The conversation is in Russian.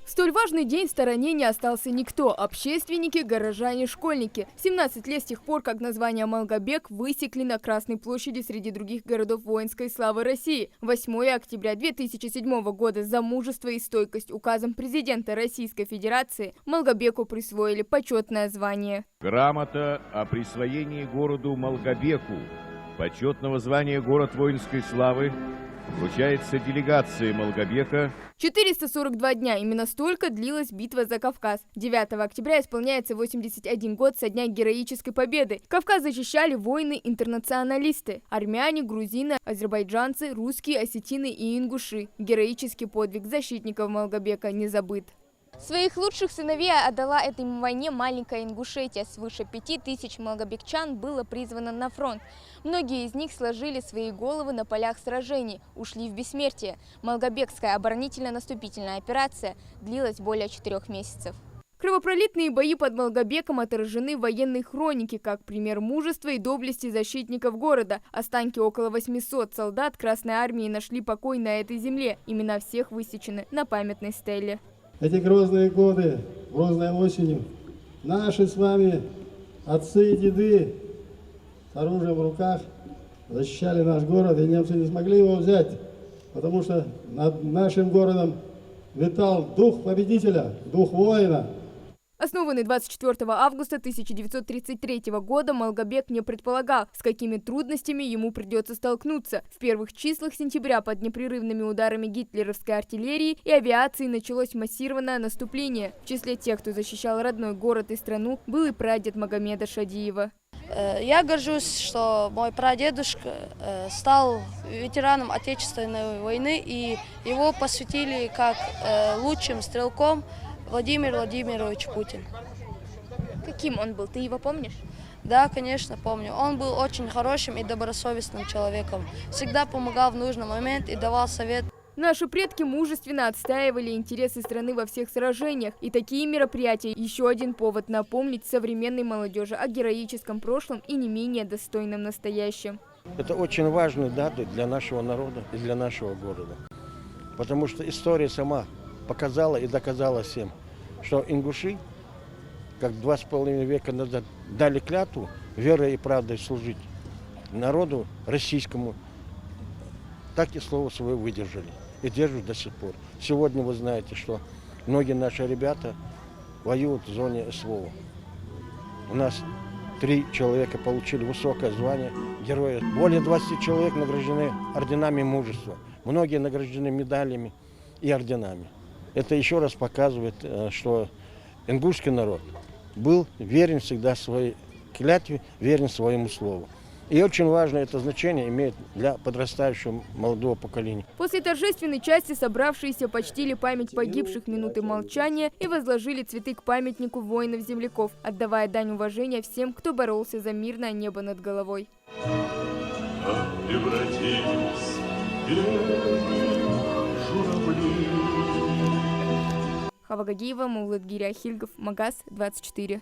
В столь важный день в стороне не остался никто – общественники, горожане, школьники. 17 лет с тех пор, как название Малгобек высекли на Красной площади среди других городов воинской славы России. 8 октября 2007 года за мужество и стойкость указом президента Российской Федерации Малгобеку присвоили почетное звание. Грамота о присвоении городу Малгобеку почетного звания «Город воинской славы» вручается делегации Малгобека. 442 дня. Именно столько длилась битва за Кавказ. 9 октября исполняется 81 год со дня героической победы. Кавказ защищали воины-интернационалисты. Армяне, грузины, азербайджанцы, русские, осетины и ингуши. Героический подвиг защитников Малгобека не забыт. Своих лучших сыновей отдала этой войне маленькая Ингушетия. Свыше 5000 малгобекчан было призвано на фронт. Многие из них сложили свои головы на полях сражений, ушли в бессмертие. Малгобекская оборонительно-наступительная операция длилась более 4 месяцев. Кровопролитные бои под Малгобеком отражены в военной хронике, как пример мужества и доблести защитников города. Останки около 800 солдат Красной Армии нашли покой на этой земле. Имена всех высечены на памятной стеле. Эти грозные годы, грозной осенью, наши с вами отцы и деды с оружием в руках защищали наш город, и немцы не смогли его взять, потому что над нашим городом витал дух победителя, дух воина. Основанный 24 августа 1933 года, Малгобек не предполагал, с какими трудностями ему придется столкнуться. В первых числах сентября под непрерывными ударами гитлеровской артиллерии и авиации началось массированное наступление. В числе тех, кто защищал родной город и страну, был и прадед Магомеда Шадиева. Я горжусь, что мой прадедушка стал ветераном Отечественной войны, и его посвятили как лучшим стрелком Владимир Владимирович Путин. Каким он был? Ты его помнишь? Да, конечно, помню. Он был очень хорошим и добросовестным человеком. Всегда помогал в нужный момент и давал совет. Наши предки мужественно отстаивали интересы страны во всех сражениях. И такие мероприятия – еще один повод напомнить современной молодежи о героическом прошлом и не менее достойном настоящем. Это очень важная дата для нашего народа и для нашего города. Потому что история сама показала и доказала всем, что ингуши, как 2,5 века назад, дали клятву верой и правдой служить народу российскому, так и слово свое выдержали и держат до сих пор. Сегодня вы знаете, что многие наши ребята воюют в зоне СВО. У нас 3 человека получили высокое звание героя. Более 20 человек награждены орденами мужества. Многие награждены медалями и орденами. Это еще раз показывает, что ингушский народ был верен всегда своей клятве, верен своему слову. И очень важное это значение имеет для подрастающего молодого поколения. После торжественной части собравшиеся почтили память погибших минутой молчания и возложили цветы к памятнику воинов-земляков, отдавая дань уважения всем, кто боролся за мирное небо над головой. Хава Гагиева, Мулат Гиря Хильгов, Магаз 24.